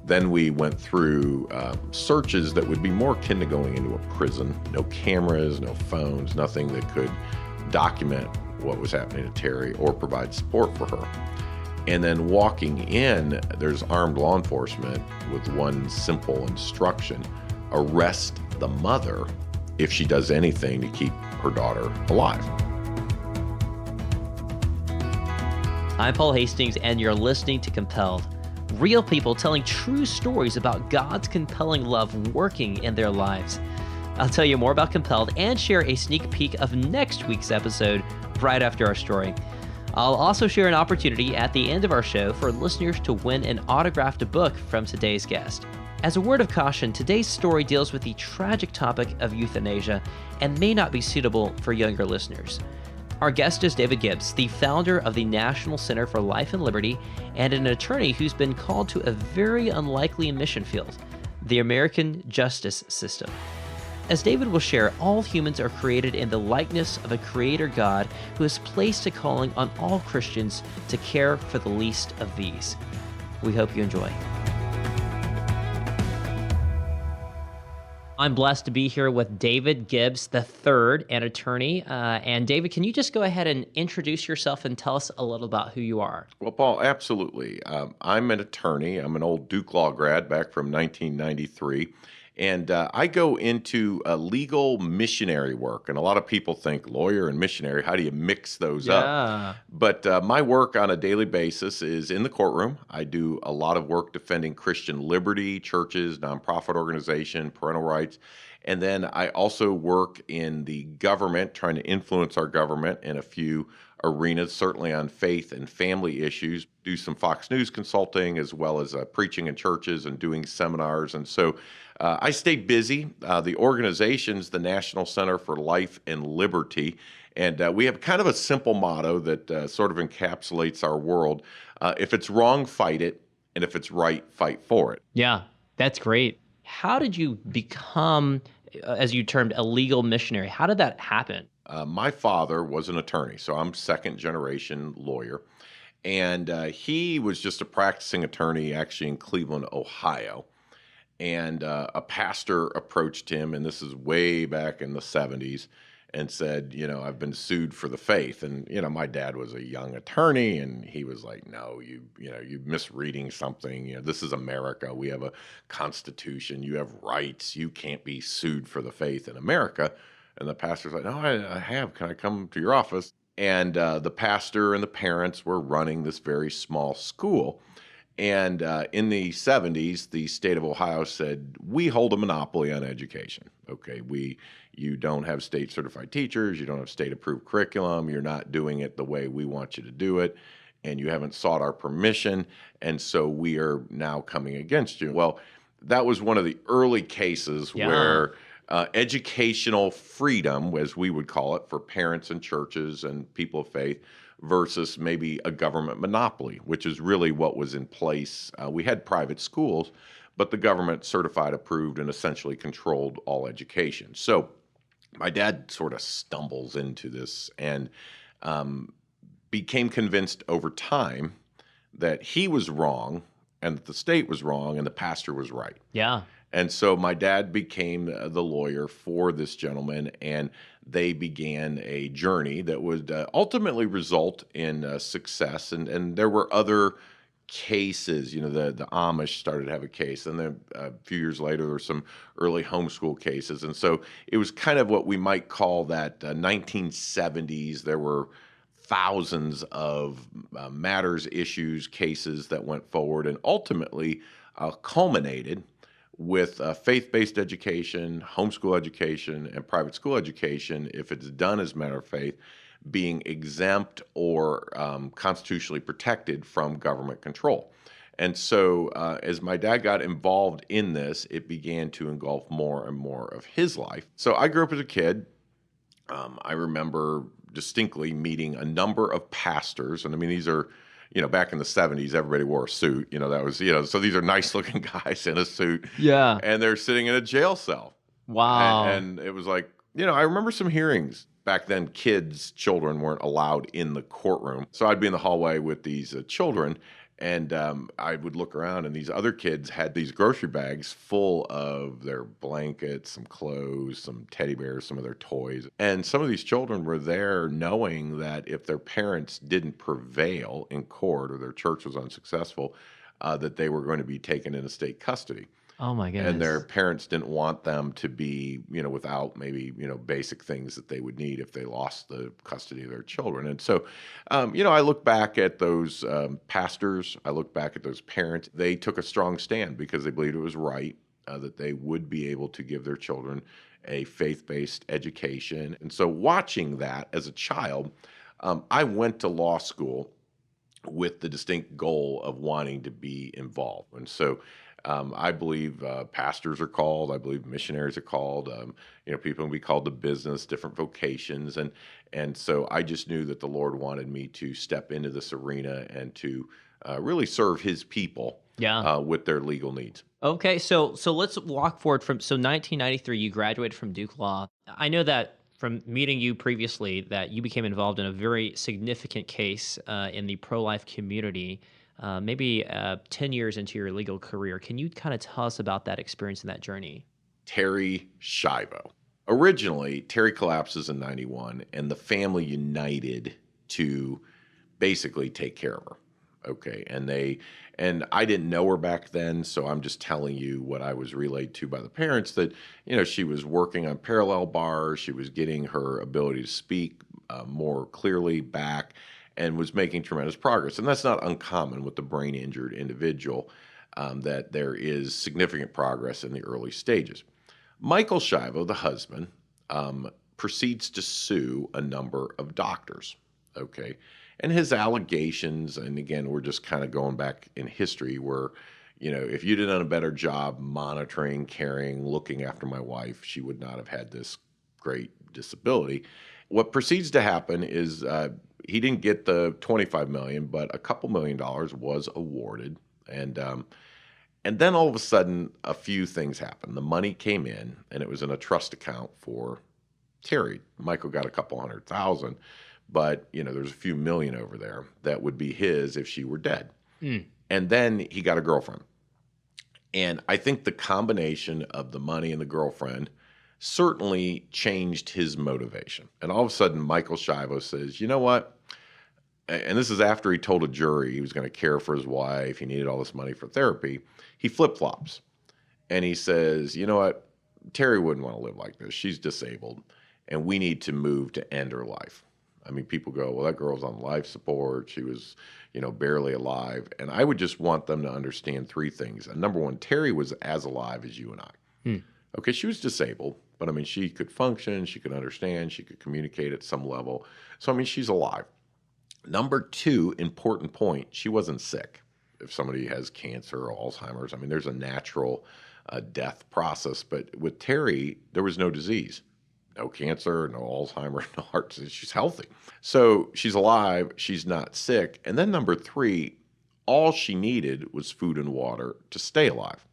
Then we went through searches that would be more akin to going into a prison. No cameras, no phones, nothing that could document what was happening to Terri or provide support for her. And then walking in, there's armed law enforcement with one simple instruction: arrest the mother if she does anything to keep her daughter alive. I'm Paul Hastings, and you're listening to Compelled. Real people telling true stories about God's compelling love working in their lives. I'll tell you more about Compelled and share a sneak peek of next week's episode right after our story. I'll also share an opportunity at the end of our show for listeners to win an autographed book from today's guest. As a word of caution, today's story deals with the tragic topic of euthanasia and may not be suitable for younger listeners. Our guest is David Gibbs, the founder of the National Center for Life and Liberty and an attorney who's been called to a very unlikely mission field, the American justice system. As David will share, all humans are created in the likeness of a creator God who has placed a calling on all Christians to care for the least of these. We hope you enjoy. I'm blessed to be here with David Gibbs III, an attorney. And David, can you just go ahead and introduce yourself and tell us a little about who you are? Well, Paul, absolutely. I'm an attorney. I'm an old Duke Law grad back from 1993. And I go into legal missionary work. And a lot of people think lawyer and missionary, how do you mix those up? But my work on a daily basis is in the courtroom. I do a lot of work defending Christian liberty, churches, nonprofit organization, parental rights. And then I also work in the government, trying to influence our government in a few arenas, certainly on faith and family issues, do some Fox News consulting, as well as preaching in churches and doing seminars. And so I stay busy. The organization's the National Center for Life and Liberty, and we have kind of a simple motto that sort of encapsulates our world. If it's wrong, fight it, and if it's right, fight for it. Yeah, that's great. How did you become, as you termed, a legal missionary? How did that happen? My father was an attorney, so I'm second-generation lawyer, and he was just a practicing attorney actually in Cleveland, Ohio. And a pastor approached him, and this is way back in the 70s, and said, I've been sued for the faith. And, my dad was a young attorney, and he was like, no, you're misreading something. This is America. We have a constitution. You have rights. You can't be sued for the faith in America. And the pastor's like, no, I have. Can I come to your office? And the pastor and the parents were running this very small school. And in the 70s, the state of Ohio said, we hold a monopoly on education. Okay, you don't have state certified teachers, you don't have state approved curriculum, you're not doing it the way we want you to do it, and you haven't sought our permission, and so we are now coming against you. Well, that was one of the early cases where educational freedom, as we would call it, for parents and churches and people of faith, versus maybe a government monopoly, which is really what was in place. We had private schools, but the government certified, approved, and essentially controlled all education. So my dad sort of stumbles into this and became convinced over time that he was wrong and that the state was wrong and the pastor was right. Yeah. And so my dad became the lawyer for this gentleman, and they began a journey that would ultimately result in success. And there were other cases. The Amish started to have a case, and then a few years later there were some early homeschool cases. And so it was kind of what we might call that 1970s. There were thousands of matters, issues, cases that went forward and ultimately culminated with faith-based education, homeschool education, and private school education, if it's done as a matter of faith, being exempt or constitutionally protected from government control. And so as my dad got involved in this, it began to engulf more and more of his life. So I grew up as a kid. I remember distinctly meeting a number of pastors, and I mean, these are, back in the 70s, everybody wore a suit, that was, so these are nice looking guys in a suit. Yeah. And they're sitting in a jail cell. Wow. And it was like, I remember some hearings back then, children weren't allowed in the courtroom. So I'd be in the hallway with these children, and I would look around, and these other kids had these grocery bags full of their blankets, some clothes, some teddy bears, some of their toys. And some of these children were there knowing that if their parents didn't prevail in court or their church was unsuccessful, that they were going to be taken into state custody. Oh my And their goodness. parents didn't want them to be, without maybe, basic things that they would need if they lost the custody of their children. And so, I look back at those pastors, I look back at those parents. They took a strong stand because they believed it was right, that they would be able to give their children a faith-based education. And so, watching that as a child, I went to law school with the distinct goal of wanting to be involved. And so I believe pastors are called. I believe missionaries are called. People can be called to business, different vocations, and so I just knew that the Lord wanted me to step into this arena and to really serve His people Yeah. with their legal needs. Okay, so let's walk forward from 1993. You graduated from Duke Law. I know that from meeting you previously that you became involved in a very significant case in the pro-life community. Maybe 10 years into your legal career, can you kind of tell us about that experience and that journey? Terri Schiavo. Originally, Terri collapses in 91, and the family united to basically take care of her. Okay. And I didn't know her back then, so I'm just telling you what I was relayed to by the parents that, she was working on parallel bars. She was getting her ability to speak more clearly back and was making tremendous progress. And that's not uncommon with the brain injured individual, that there is significant progress in the early stages. Michael Schiavo, the husband, proceeds to sue a number of doctors. Okay. And his allegations, and again, we're just kind of going back in history where, if you'd have done a better job monitoring, caring, looking after my wife, she would not have had this great disability. What proceeds to happen is he didn't get the $25 million, but a couple $1,000,000 was awarded. And then all of a sudden, a few things happened. The money came in, and it was in a trust account for Terri. Michael got a couple 100,000, but there's a few million over there that would be his if she were dead. Mm. And then he got a girlfriend. And I think the combination of the money and the girlfriend certainly changed his motivation. And all of a sudden, Michael Schiavo says, you know what? And this is after he told a jury he was going to care for his wife. He needed all this money for therapy. He flip-flops. And he says, you know what? Terri wouldn't want to live like this. She's disabled. And we need to move to end her life. I mean, people go, well, that girl's on life support. She was, barely alive. And I would just want them to understand three things. And number one, Terri was as alive as you and I. Hmm. Okay, she was disabled, but I mean, she could function, she could understand, she could communicate at some level. So, I mean, she's alive. Number two, important point, she wasn't sick. If somebody has cancer or Alzheimer's, I mean, there's a natural death process. But with Terri, there was no disease. No cancer, no Alzheimer's, no heart disease. She's healthy. So she's alive. She's not sick. And then number three, all she needed was food and water to stay alive.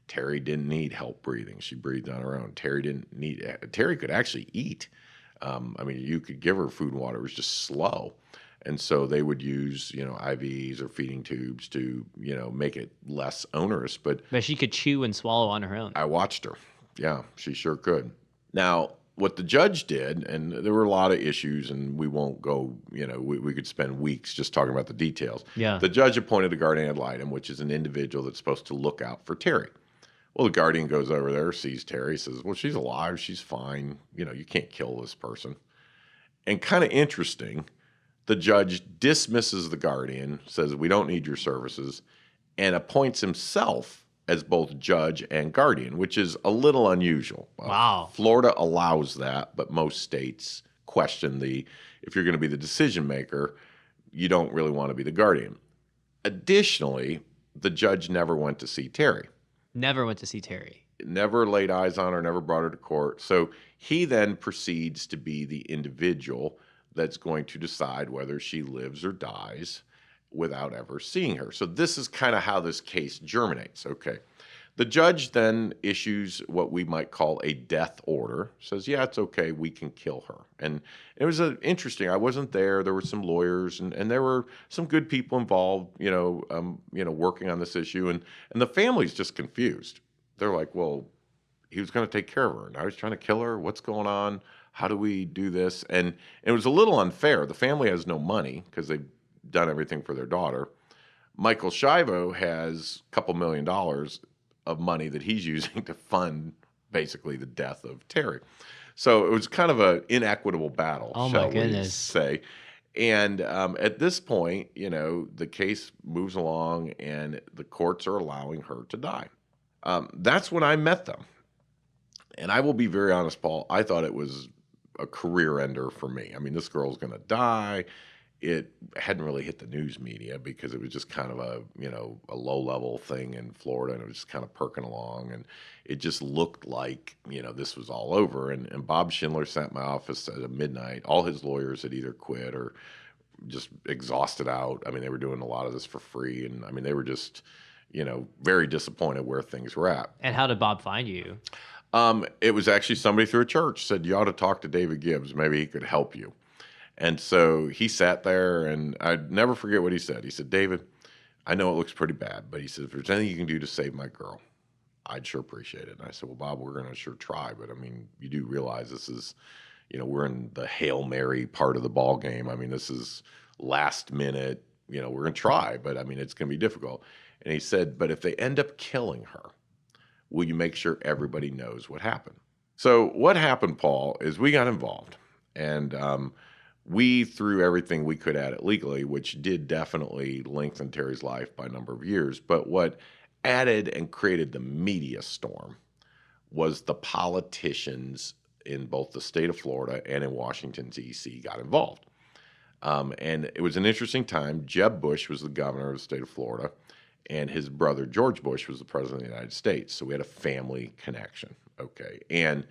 Terri didn't need help breathing. She breathed on her own. Terri could actually eat. I mean, you could give her food and water. It was just slow. And so they would use, IVs or feeding tubes to, make it less onerous. But she could chew and swallow on her own. I watched her. Yeah, she sure could. Now, what the judge did, and there were a lot of issues, and we won't go, we could spend weeks just talking about the details. Yeah. The judge appointed a guardian ad litem, which is an individual that's supposed to look out for Terri. Well, the guardian goes over there, sees Terri, says, well, she's alive, she's fine. You can't kill this person. And kind of interesting, the judge dismisses the guardian, says, we don't need your services, and appoints himself as both judge and guardian, which is a little unusual. Wow. Florida allows that, but most states question if you're going to be the decision maker, you don't really want to be the guardian. Additionally, the judge never went to see Terri. Never went to see Terri. Never laid eyes on her, never brought her to court. So he then proceeds to be the individual that's going to decide whether she lives or dies without ever seeing her. So this is kind of how this case germinates. Okay. The judge then issues what we might call a death order, says, yeah, it's okay, we can kill her. And it was interesting. I wasn't there. There were some lawyers and there were some good people involved, working on this issue. And the family's just confused. They're like, well, he was going to take care of her. Now he's trying to kill her. What's going on? How do we do this? And it was a little unfair. The family has no money because they've done everything for their daughter. Michael Schiavo has a couple $1 million of money that he's using to fund basically the death of Terri. So it was kind of an inequitable battle, Oh my shall we goodness. say. And at this point, the case moves along and the courts are allowing her to die. That's when I met them. And I will be very honest, Paul, I thought it was a career ender for me. I mean, this girl's going to die. It hadn't really hit the news media because it was just kind of a low level thing in Florida, and it was just kind of perking along, and it just looked like, this was all over. And Bob Schindler sat in my office at midnight. All his lawyers had either quit or just exhausted out. I mean, they were doing a lot of this for free. And I mean, they were just, very disappointed where things were at. And how did Bob find you? It was actually somebody through a church said, you ought to talk to David Gibbs. Maybe he could help you. And so he sat there, and I'd never forget what he said. He said, David, I know it looks pretty bad, but he said, if there's anything you can do to save my girl, I'd sure appreciate it. And I said, well, Bob, we're going to sure try. But I mean, you do realize this is, we're in the Hail Mary part of the ball game. I mean, this is last minute, we're going to try, but I mean, it's going to be difficult. And he said, but if they end up killing her, will you make sure everybody knows what happened? So what happened, Paul, is we got involved, and we threw everything we could at it legally, which did definitely lengthen Terri's life by a number of years. But what added and created the media storm was the politicians in both the state of Florida and in Washington, D.C. got involved. And it was an interesting time. Jeb Bush was the governor of the state of Florida, and his brother George Bush was the president of the United States. So we had a family connection. Okay. And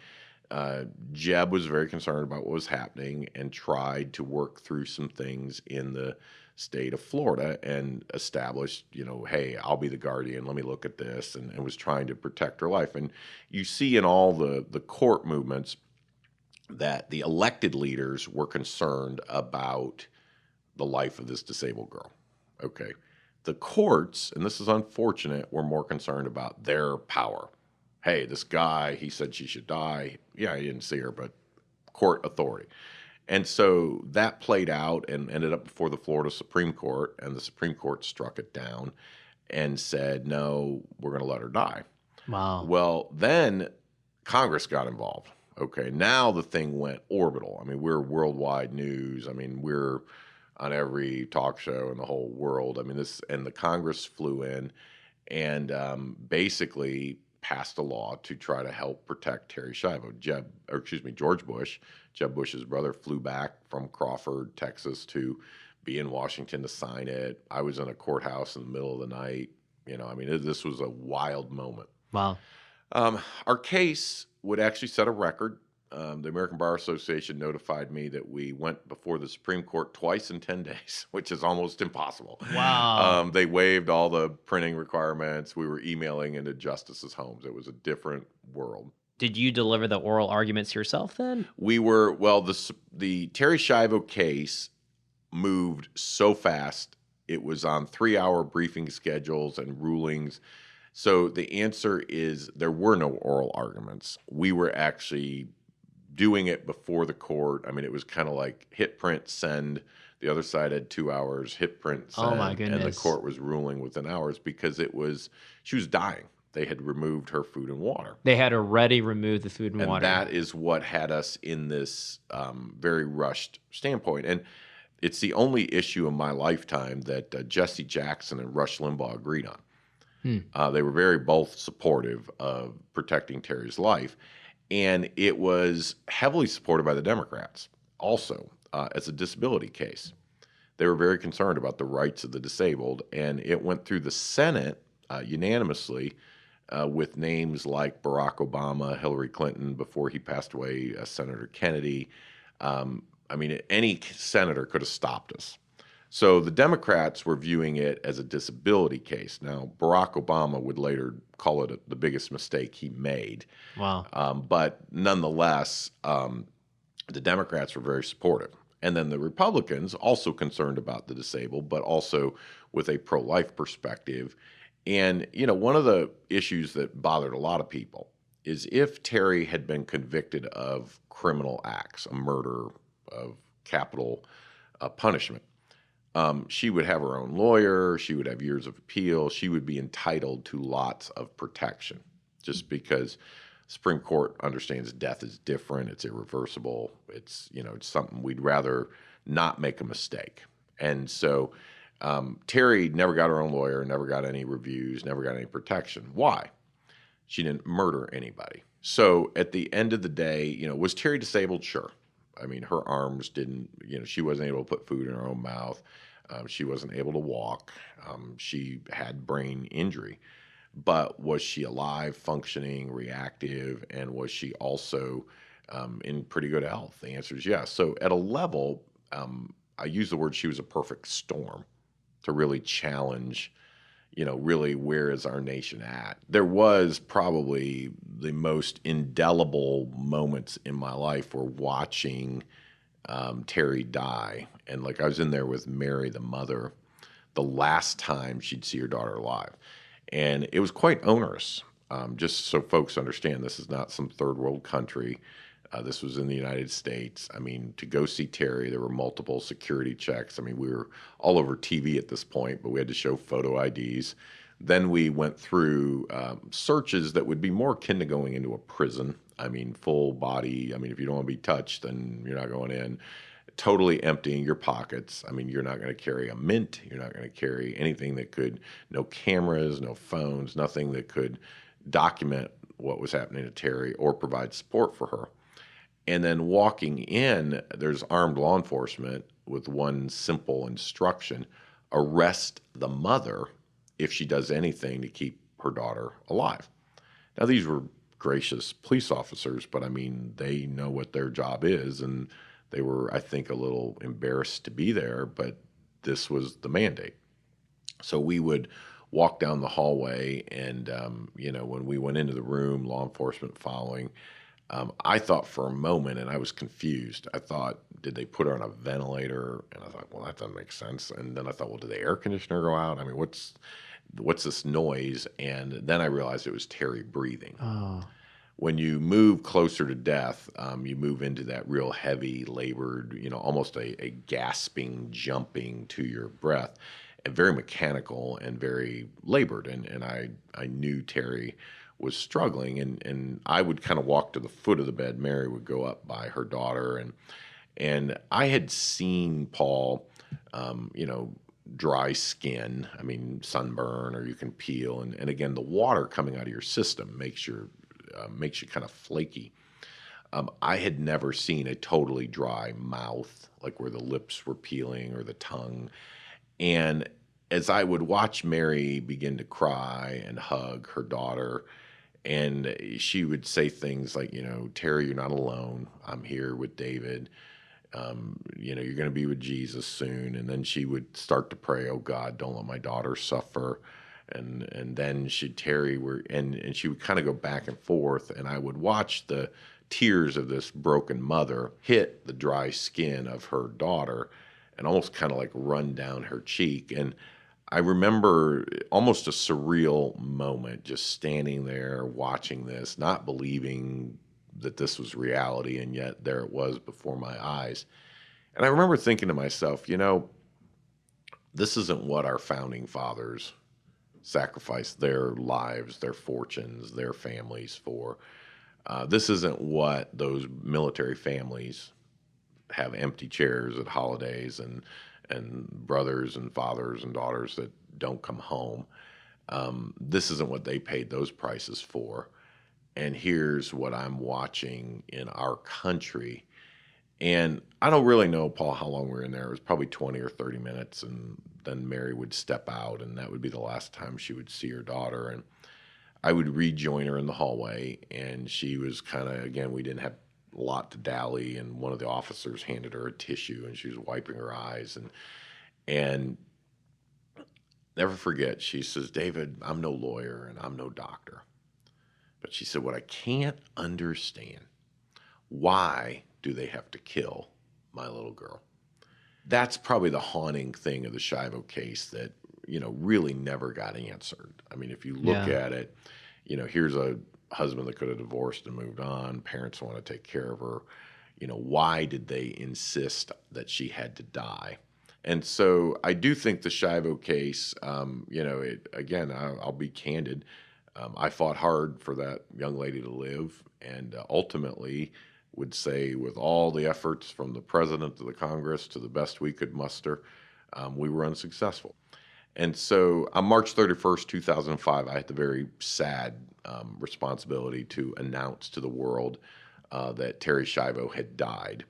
Jeb was very concerned about what was happening and tried to work through some things in the state of Florida and established, hey, I'll be the guardian. Let me look at this, and was trying to protect her life. And you see in all the court movements that the elected leaders were concerned about the life of this disabled girl. Okay. The courts, and this is unfortunate, were more concerned about their power. Hey, this guy, he said she should die. Yeah, he didn't see her, but court authority. And so that played out and ended up before the Florida Supreme Court, and the Supreme Court struck it down and said, no, we're going to let her die. Wow. Well, then Congress got involved. Okay, now the thing went orbital. I mean, we're worldwide news. I mean, we're on every talk show in the whole world. I mean, and the Congress flew in and basically passed a law to try to help protect Terri Schiavo. George Bush, Jeb Bush's brother, flew back from Crawford, Texas, to be in Washington to sign it. I was in a courthouse in the middle of the night. This was a wild moment. Wow. Our case would actually set a record. The American Bar Association notified me that we went before the Supreme Court twice in 10 days, which is almost impossible. Wow. They waived all the printing requirements. We were emailing into justices' homes. It was a different world. Did you deliver the oral arguments yourself then? We were, the Terri Schiavo case moved so fast. It was on 3-hour briefing schedules and rulings. So the answer is there were no oral arguments. We were actually doing it before the court. I mean, it was kind of like hit, print, send. The other side had 2 hours, hit, print, send. Oh my goodness. And the court was ruling within hours because she was dying. They had removed her food and water. They had already removed the food and water. And that is what had us in this very rushed standpoint. And it's the only issue in my lifetime that Jesse Jackson and Rush Limbaugh agreed on. They were both supportive of protecting Terri's life. And it was heavily supported by the Democrats also as a disability case. They were very concerned about the rights of the disabled, and it went through the Senate unanimously with names like Barack Obama, Hillary Clinton, before he passed away, Senator Kennedy. Any senator could have stopped us. So the Democrats were viewing it as a disability case. Now, Barack Obama would later call it the biggest mistake he made. Wow. But nonetheless, the Democrats were very supportive. And then the Republicans, also concerned about the disabled, but also with a pro-life perspective. And, one of the issues that bothered a lot of people is if Terri had been convicted of criminal acts, a murder of capital punishment, she would have her own lawyer. She would have years of appeal. She would be entitled to lots of protection just because Supreme Court understands death is different. It's irreversible. It's something we'd rather not make a mistake. And so Terri never got her own lawyer, never got any reviews, never got any protection. Why? She didn't murder anybody. So at the end of the day, was Terri disabled? Sure. I mean, her arms didn't, she wasn't able to put food in her own mouth. She wasn't able to walk. She had brain injury. But was she alive, functioning, reactive, and was she also in pretty good health? The answer is yes. So at a level, I use the word she was a perfect storm to really challenge, really where is our nation at? There was probably the most indelible moments in my life were watching Terri die. And like I was in there with Mary, the mother, the last time she'd see her daughter alive. And it was quite onerous. Just so folks understand, this is not some third world country. This was in the United States. I mean, to go see Terri, there were multiple security checks. I mean, we were all over TV at this point, but we had to show photo IDs. Then we went through searches that would be more akin to going into a prison. I mean, full body. I mean, if you don't want to be touched, then you're not going in. Totally emptying your pockets. I mean, you're not going to carry a mint. You're not going to carry anything that could, no cameras, no phones, nothing that could document what was happening to Terri or provide support for her. And then walking in, there's armed law enforcement with one simple instruction: arrest the mother if she does anything to keep her daughter alive. Now, these were gracious police officers, but I mean, they know what their job is, and they were, I think, a little embarrassed to be there, but this was the mandate. So we would walk down the hallway, and, when we went into the room, law enforcement following, I thought for a moment, and I was confused. I thought, did they put her on a ventilator? And I thought, well, that doesn't make sense. And then I thought, well, did the air conditioner go out? I mean, what's this noise? And then I realized it was Terri breathing. Oh. When you move closer to death, you move into that real heavy, labored, almost a gasping, jumping to your breath, and very mechanical and very labored. And I knew Terri was struggling, and I would kind of walk to the foot of the bed. Mary would go up by her daughter, and I had seen Paul, dry skin. I mean, sunburn, or you can peel, and again, the water coming out of your system makes you kind of flaky. I had never seen a totally dry mouth, like where the lips were peeling or the tongue. And as I would watch Mary begin to cry and hug her daughter, and she would say things like, Terri, you're not alone. I'm here with David. You're going to be with Jesus soon. And then she would start to pray, oh God, don't let my daughter suffer. And then and she would kind of go back and forth, and I would watch the tears of this broken mother hit the dry skin of her daughter and almost kind of like run down her cheek. And I remember almost a surreal moment, just standing there watching this, not believing that this was reality, and yet there it was before my eyes. And I remember thinking to myself, this isn't what our founding fathers sacrificed their lives, their fortunes, their families for. This isn't what those military families have empty chairs at holidays and brothers and fathers and daughters that don't come home. This isn't what they paid those prices for. And here's what I'm watching in our country. And I don't really know, Paul, how long we were in there. It was probably 20 or 30 minutes. And then Mary would step out, and that would be the last time she would see her daughter. And I would rejoin her in the hallway. And she was kind of, again, we didn't have a lot to dally. And one of the officers handed her a tissue, and she was wiping her eyes. And never forget, she says, David, I'm no lawyer and I'm no doctor. But she said, what I can't understand, why do they have to kill my little girl? That's probably the haunting thing of the Schiavo case that, really never got answered. I mean, if you look Yeah. at it, here's a husband that could have divorced and moved on. Parents want to take care of her. Why did they insist that she had to die? And so I do think the Schiavo case, again, I'll be candid. I fought hard for that young lady to live, and ultimately would say, with all the efforts from the president to the Congress to the best we could muster, we were unsuccessful. And so on March 31st, 2005, I had the very sad responsibility to announce to the world that Terri Schiavo had died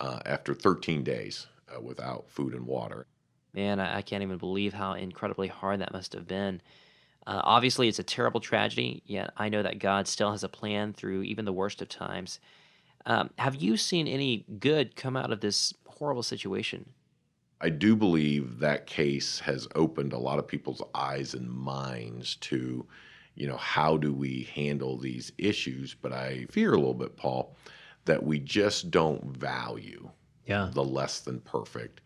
after 13 days without food and water. Man, I can't even believe how incredibly hard that must have been. Obviously, it's a terrible tragedy, yet I know that God still has a plan through even the worst of times. Have you seen any good come out of this horrible situation? I do believe that case has opened a lot of people's eyes and minds to, how do we handle these issues? But I fear a little bit, Paul, that we just don't value Yeah. the less than perfect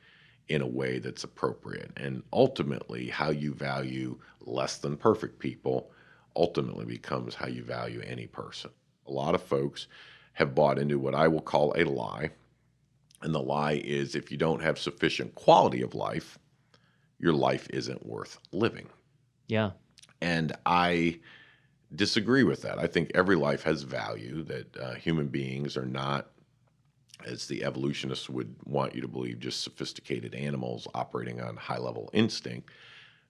in a way that's appropriate. And ultimately, how you value less than perfect people ultimately becomes how you value any person. A lot of folks have bought into what I will call a lie. And the lie is, if you don't have sufficient quality of life, your life isn't worth living. Yeah. And I disagree with that. I think every life has value, that human beings are not, as the evolutionists would want you to believe, just sophisticated animals operating on high level instinct,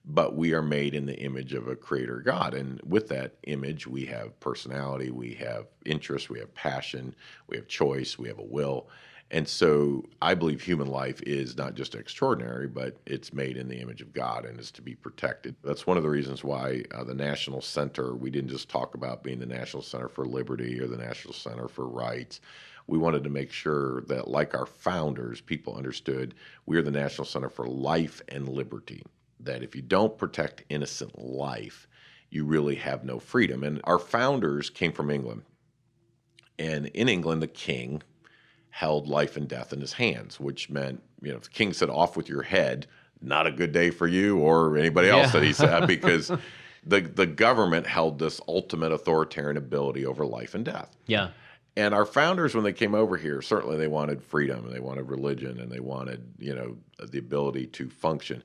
but we are made in the image of a creator God. And with that image, we have personality, we have interest, we have passion, we have choice, we have a will. And so I believe human life is not just extraordinary, but it's made in the image of God and is to be protected. That's one of the reasons why the National Center, we didn't just talk about being the National Center for Liberty or the National Center for Rights. We wanted to make sure that, like our founders, people understood we are the National Center for Life and Liberty, that if you don't protect innocent life, you really have no freedom. And our founders came from England. And in England, the king held life and death in his hands, which meant, if the king said, off with your head, not a good day for you or anybody else that he said, because the government held this ultimate authoritarian ability over life and death. Yeah. And our founders, when they came over here, certainly they wanted freedom and they wanted religion and they wanted, the ability to function.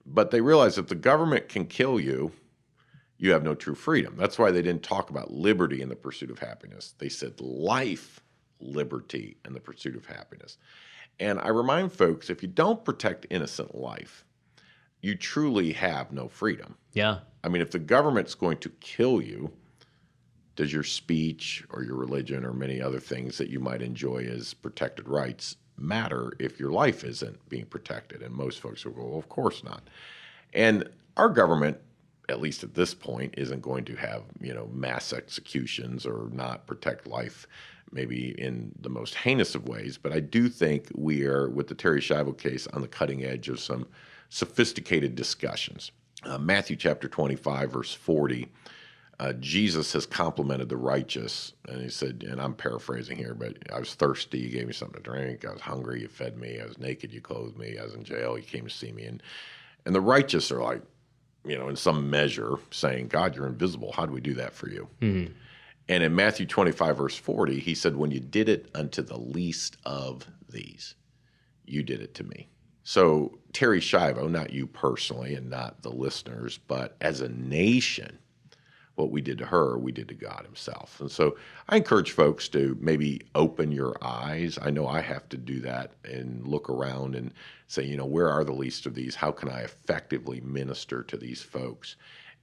But they realized if the government can kill you, you have no true freedom. That's why they didn't talk about liberty in the pursuit of happiness. They said life, liberty, and the pursuit of happiness. And I remind folks, if you don't protect innocent life, you truly have no freedom. Yeah. I mean, if the government's going to kill you, does your speech or your religion or many other things that you might enjoy as protected rights matter if your life isn't being protected? And most folks will go, well, of course not. And our government, at least at this point, isn't going to have, mass executions or not protect life maybe in the most heinous of ways. But I do think we are, with the Terri Schiavo case, on the cutting edge of some sophisticated discussions. Matthew chapter 25, verse 40, Jesus has complimented the righteous. And he said, and I'm paraphrasing here, but I was thirsty, you gave me something to drink. I was hungry, you fed me. I was naked, you clothed me. I was in jail, you came to see me. And the righteous are like, in some measure saying, God, you're invisible. How do we do that for you? Mm-hmm. And in Matthew 25, verse 40, he said, when you did it unto the least of these, you did it to me. So Terri Schiavo, not you personally and not the listeners, but as a nation, what we did to her, we did to God himself. And so I encourage folks to maybe open your eyes. I know I have to do that and look around and say, where are the least of these? How can I effectively minister to these folks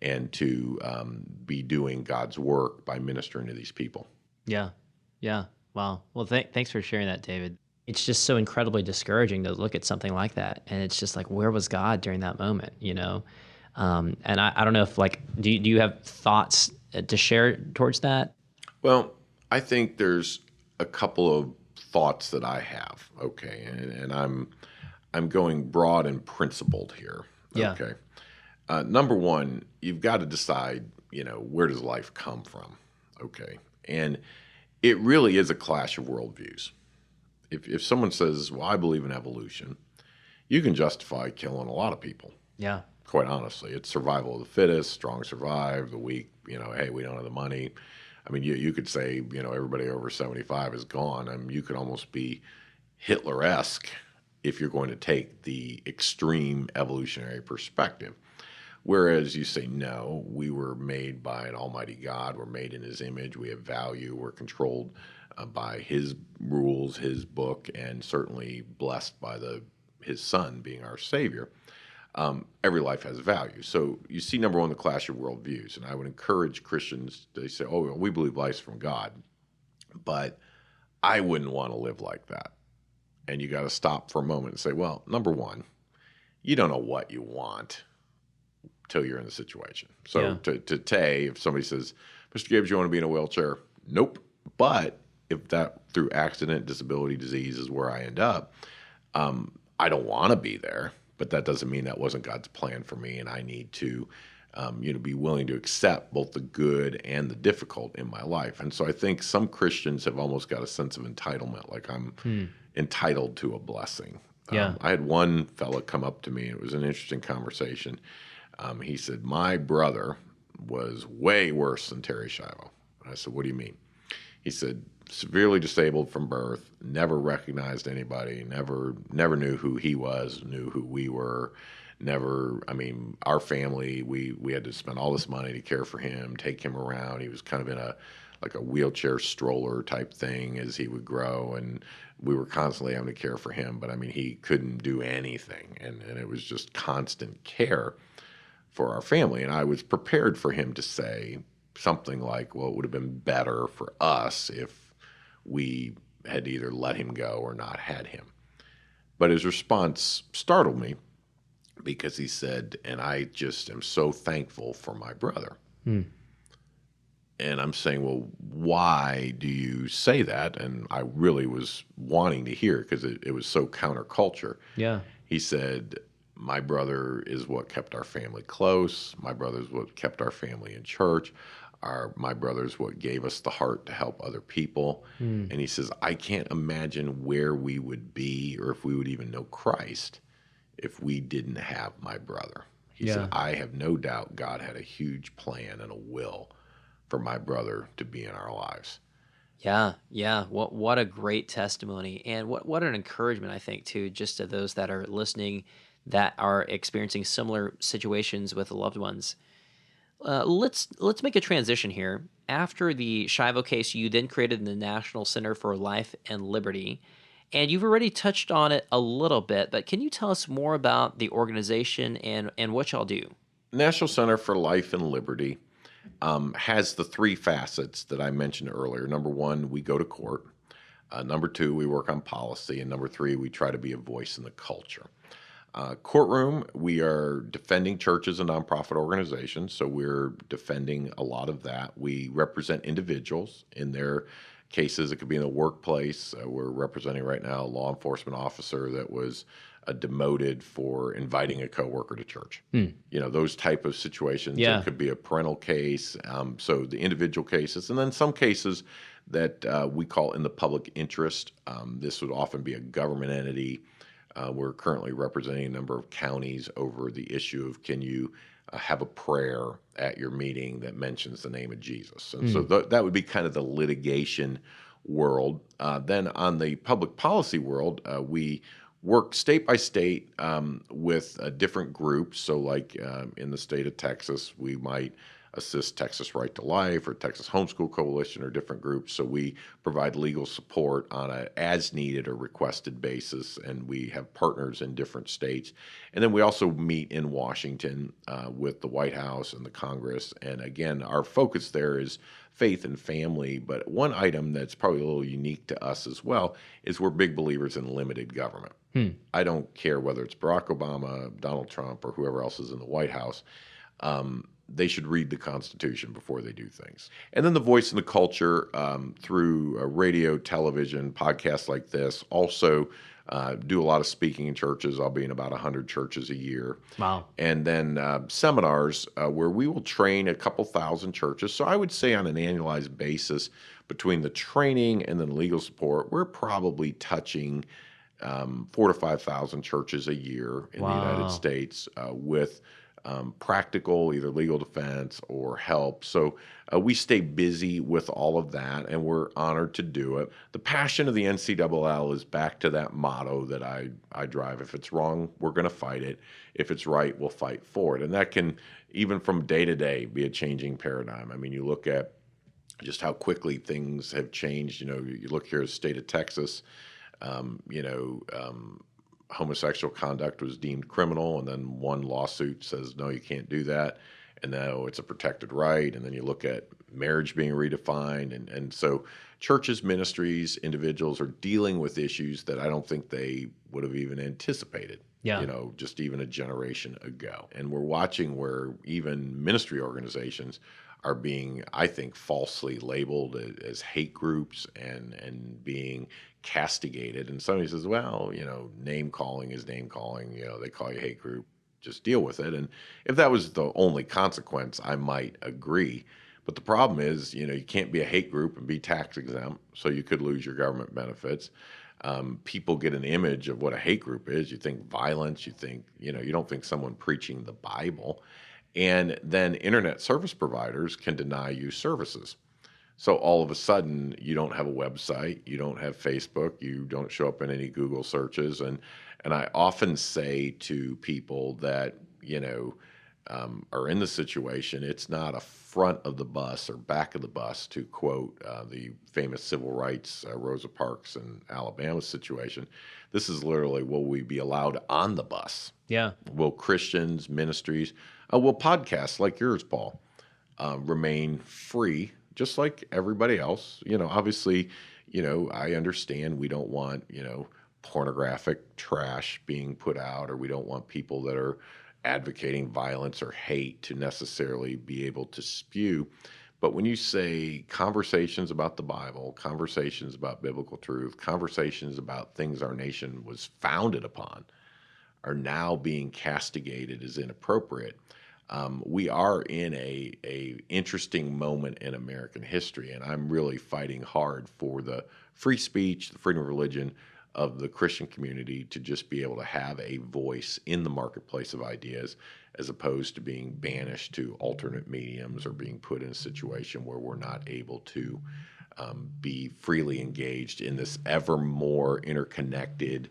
and to be doing God's work by ministering to these people? Yeah. Yeah. Wow. Well, thanks for sharing that, David. It's just so incredibly discouraging to look at something like that. And it's just like, where was God during that moment, And I don't know if, do you have thoughts to share towards that? Well, I think there's a couple of thoughts that I have, okay? And I'm going broad and principled here. Yeah. Okay. Number one, you've got to decide, where does life come from? Okay. And it really is a clash of worldviews. If someone says, well, I believe in evolution, you can justify killing a lot of people. Yeah. Quite honestly, it's survival of the fittest, strong survive, the weak, hey, we don't have the money. I mean, you could say, everybody over 75 is gone. I mean, you could almost be Hitler-esque if you're going to take the extreme evolutionary perspective. Whereas you say, no, we were made by an almighty God. We're made in his image. We have value. We're controlled by his rules, his book, and certainly blessed by his son being our savior. Every life has value. So you see, number one, the clash of worldviews. And I would encourage Christians, they say, oh, well, we believe life's from God, but I wouldn't want to live like that. And you got to stop for a moment and say, well, number one, you don't know what you want till you're in the situation. So today, if somebody says, Mr. Gibbs, you want to be in a wheelchair? Nope. But if that through accident, disability, disease is where I end up, I don't want to be there. But that doesn't mean that wasn't God's plan for me, and I need to, be willing to accept both the good and the difficult in my life. And so I think some Christians have almost got a sense of entitlement, like I'm entitled to a blessing. Yeah. I had one fella come up to me. It was an interesting conversation. He said, my brother was way worse than Terri Schiavo. And I said, what do you mean? He said, severely disabled from birth, never recognized anybody, never knew who he was, knew who we were, our family, we had to spend all this money to care for him, take him around. He was kind of in a wheelchair stroller type thing as he would grow, and we were constantly having to care for him. But he couldn't do anything, and it was just constant care for our family. And I was prepared for him to say something like, well, it would have been better for us if we had either let him go or not had him. But his response startled me because he said, and I just am so thankful for my brother. And I'm saying, well, why do you say that? And I really was wanting to hear because it was so counterculture. Yeah. He said, my brother is what kept our family close. My brother is what kept our family in church. My brother's what gave us the heart to help other people. And he says, I can't imagine where we would be or if we would even know Christ if we didn't have my brother. He said, I have no doubt God had a huge plan and a will for my brother to be in our lives. Yeah. What a great testimony, and what an encouragement, I think, too, just to those that are listening that are experiencing similar situations with loved ones. Let's make a transition here. After the Schiavo case, you then created the National Center for Life and Liberty, and you've already touched on it a little bit, but can you tell us more about the organization and what y'all do? National Center for Life and Liberty has the three facets that I mentioned earlier. Number one, we go to court. Number two, we work on policy. And number three, we try to be a voice in the culture. Courtroom, we are defending churches and nonprofit organizations, so we're defending a lot of that. We represent individuals in their cases. It could be in the workplace. We're representing right now a law enforcement officer that was demoted for inviting a coworker to church. Those type of situations. Yeah. It could be a parental case. So the individual cases, and then some cases that we call in the public interest. This would often be a government entity. We're currently representing a number of counties over the issue of can you have a prayer at your meeting that mentions the name of Jesus. And so that would be kind of the litigation world. Then on the public policy world, we work state by state with different groups. So like in the state of Texas, we might assist Texas Right to Life or Texas Homeschool Coalition or different groups. So we provide legal support on a as needed or requested basis, and we have partners in different states. And then we also meet in Washington with the White House and the Congress. And again, our focus there is faith and family. But one item that's probably a little unique to us as well is we're big believers in limited government. I don't care whether it's Barack Obama, Donald Trump, or whoever else is in the White House. They should read the Constitution before they do things. And then the voice in the culture through radio, television, podcasts like this. Also, Do a lot of speaking in churches. I'll be in about 100 churches a year. Wow. And then seminars where we will train a couple thousand churches. So I would say on an annualized basis, between the training and then legal support, we're probably touching 4 to 5,000 churches a year in the United Wow. States with practical, either legal defense or help. So we stay busy with all of that, and we're honored to do it. The passion of the NCLL is back to that motto that I drive. If it's wrong, we're going to fight it. If it's right, we'll fight for it. And that can, even from day to day, be a changing paradigm. I mean, you look at just how quickly things have changed. You look here at the state of Texas, um, you know, um, homosexual conduct was deemed criminal, and then one lawsuit says, no, you can't do that. And now it's a protected right. And then you look at marriage being redefined. And so churches, ministries, individuals are dealing with issues that I don't think they would have even anticipated, Yeah. just even a generation ago. And we're watching where even ministry organizations are being, I think, falsely labeled as hate groups and being castigated. And somebody says, well, name calling is name calling. They call you hate group, just deal with it. And if that was the only consequence, I might agree. But the problem is, you can't be a hate group and be tax exempt, so you could lose your government benefits. People get an image of what a hate group is. You think violence, you think, you don't think someone preaching the Bible. And then internet service providers can deny you services. So all of a sudden, you don't have a website, you don't have Facebook, you don't show up in any Google searches. And I often say to people that, are in the situation, it's not a front of the bus or back of the bus, to quote the famous civil rights Rosa Parks in Alabama situation. This is literally, will we be allowed on the bus? Yeah. Will Christians, ministries, will podcasts like yours, Paul, remain free, just like everybody else? Obviously, I understand we don't want, pornographic trash being put out, or we don't want people that are advocating violence or hate to necessarily be able to spew. But when you say conversations about the Bible, conversations about biblical truth, conversations about things our nation was founded upon, are now being castigated as inappropriate. We are in a interesting moment in American history, and I'm really fighting hard for the free speech, the freedom of religion of the Christian community to just be able to have a voice in the marketplace of ideas, as opposed to being banished to alternate mediums or being put in a situation where we're not able to be freely engaged in this ever more interconnected,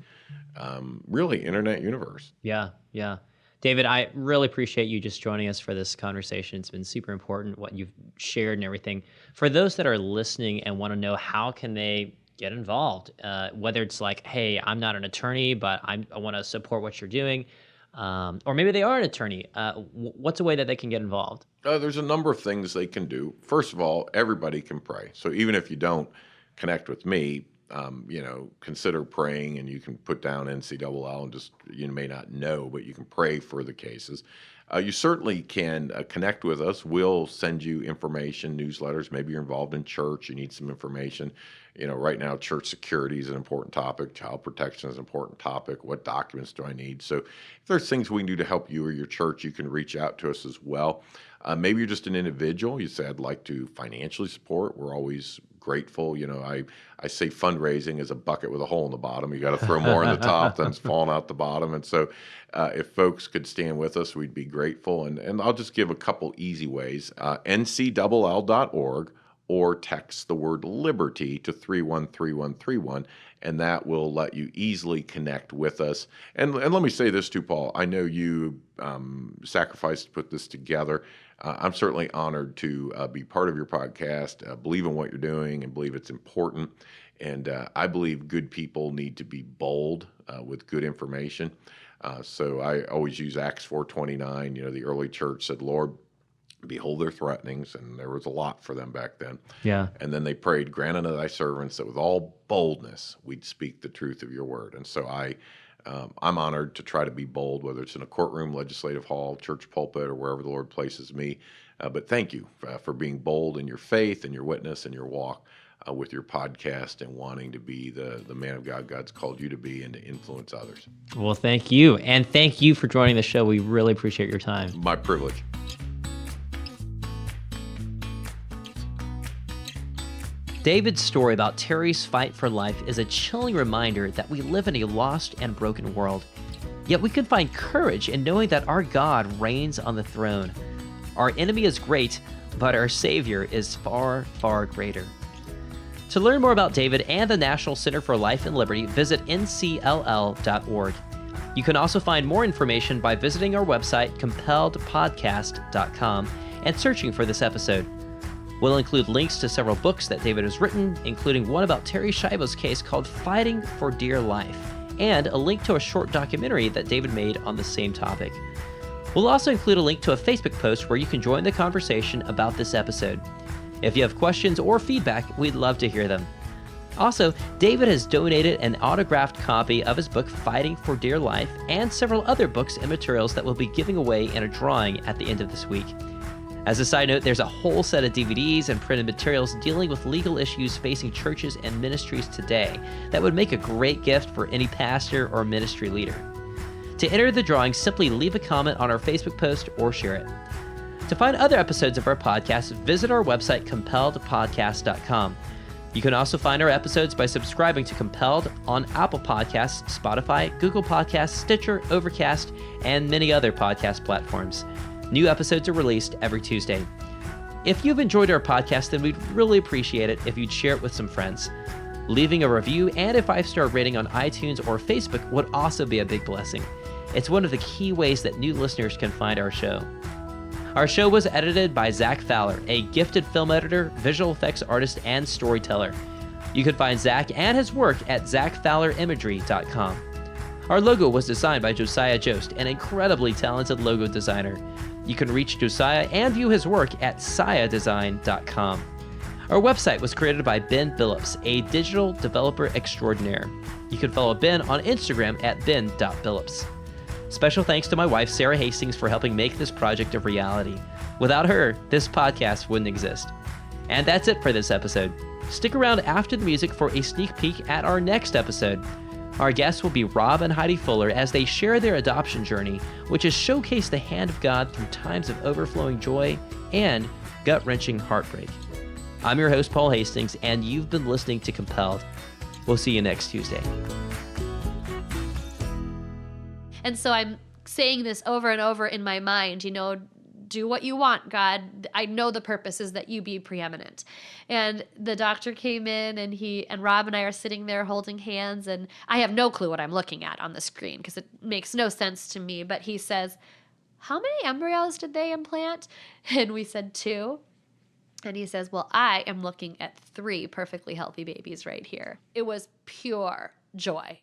really internet universe. Yeah. Yeah. David, I really appreciate you just joining us for this conversation. It's been super important what you've shared and everything. For those that are listening and want to know, how can they get involved? Whether it's like, hey, I'm not an attorney, but I want to support what you're doing. Or maybe they are an attorney. What's a way that they can get involved? There's a number of things they can do. First of all, everybody can pray. So even if you don't connect with me, consider praying, and you can put down NCLL and just, you may not know, but you can pray for the cases. You certainly can connect with us. We'll send you information, newsletters. Maybe you're involved in church, you need some information. Right now, church security is an important topic. Child protection is an important topic. What documents do I need? So if there's things we can do to help you or your church, you can reach out to us as well. Maybe you're just an individual. You say, I'd like to financially support. We're always grateful. I say fundraising is a bucket with a hole in the bottom. You got to throw more in the top than it's falling out the bottom. And so if folks could stand with us, we'd be grateful. And I'll just give a couple easy ways. ncll.org, or text the word liberty to 313131, and that will let you easily connect with us. And let me say this too, Paul. I know you sacrificed to put this together. I'm certainly honored to be part of your podcast, believe in what you're doing, and believe it's important. And I believe good people need to be bold with good information. So I always use Acts 4:29. The early church said, Lord, behold their threatenings, and there was a lot for them back then. Yeah. And then they prayed, grant unto thy servants that with all boldness we'd speak the truth of your word. And so I'm honored to try to be bold, whether it's in a courtroom, legislative hall, church pulpit, or wherever the Lord places me. But thank you for being bold in your faith and your witness and your walk. with your podcast and wanting to be the man of God God's called you to be and to influence others. Well, thank you. And thank you for joining the show. We really appreciate your time. My privilege. David's story about Terri's fight for life is a chilling reminder that we live in a lost and broken world. Yet we can find courage in knowing that our God reigns on the throne. Our enemy is great, but our Savior is far, far greater. To learn more about David and the National Center for Life and Liberty, visit ncll.org. You can also find more information by visiting our website, compelledpodcast.com, and searching for this episode. We'll include links to several books that David has written, including one about Terri Schiavo's case called Fighting for Dear Life, and a link to a short documentary that David made on the same topic. We'll also include a link to a Facebook post where you can join the conversation about this episode. If you have questions or feedback, we'd love to hear them. Also, David has donated an autographed copy of his book, Fighting for Dear Life, and several other books and materials that we'll be giving away in a drawing at the end of this week. As a side note, there's a whole set of DVDs and printed materials dealing with legal issues facing churches and ministries today that would make a great gift for any pastor or ministry leader. To enter the drawing, simply leave a comment on our Facebook post or share it. To find other episodes of our podcast, visit our website, compelledpodcast.com. You can also find our episodes by subscribing to Compelled on Apple Podcasts, Spotify, Google Podcasts, Stitcher, Overcast, and many other podcast platforms. New episodes are released every Tuesday. If you've enjoyed our podcast, then we'd really appreciate it if you'd share it with some friends. Leaving a review and a 5-star rating on iTunes or Facebook would also be a big blessing. It's one of the key ways that new listeners can find our show. Our show was edited by Zach Fowler, a gifted film editor, visual effects artist, and storyteller. You can find Zach and his work at zachfowlerimagery.com. Our logo was designed by Josiah Jost, an incredibly talented logo designer. You can reach Josiah and view his work at siadesign.com. Our website was created by Ben Billups, a digital developer extraordinaire. You can follow Ben on Instagram at ben.billups. Special thanks to my wife, Sarah Hastings, for helping make this project a reality. Without her, this podcast wouldn't exist. And that's it for this episode. Stick around after the music for a sneak peek at our next episode. Our guests will be Rob and Heidi Fuller as they share their adoption journey, which has showcased the hand of God through times of overflowing joy and gut-wrenching heartbreak. I'm your host, Paul Hastings, and you've been listening to Compelled. We'll see you next Tuesday. And so I'm saying this over and over in my mind, do what you want, God. I know the purpose is that you be preeminent. And the doctor came in and Rob and I are sitting there holding hands, and I have no clue what I'm looking at on the screen because it makes no sense to me. But he says, "How many embryos did they implant?" And we said 2. And he says, "Well, I am looking at 3 perfectly healthy babies right here." It was pure joy.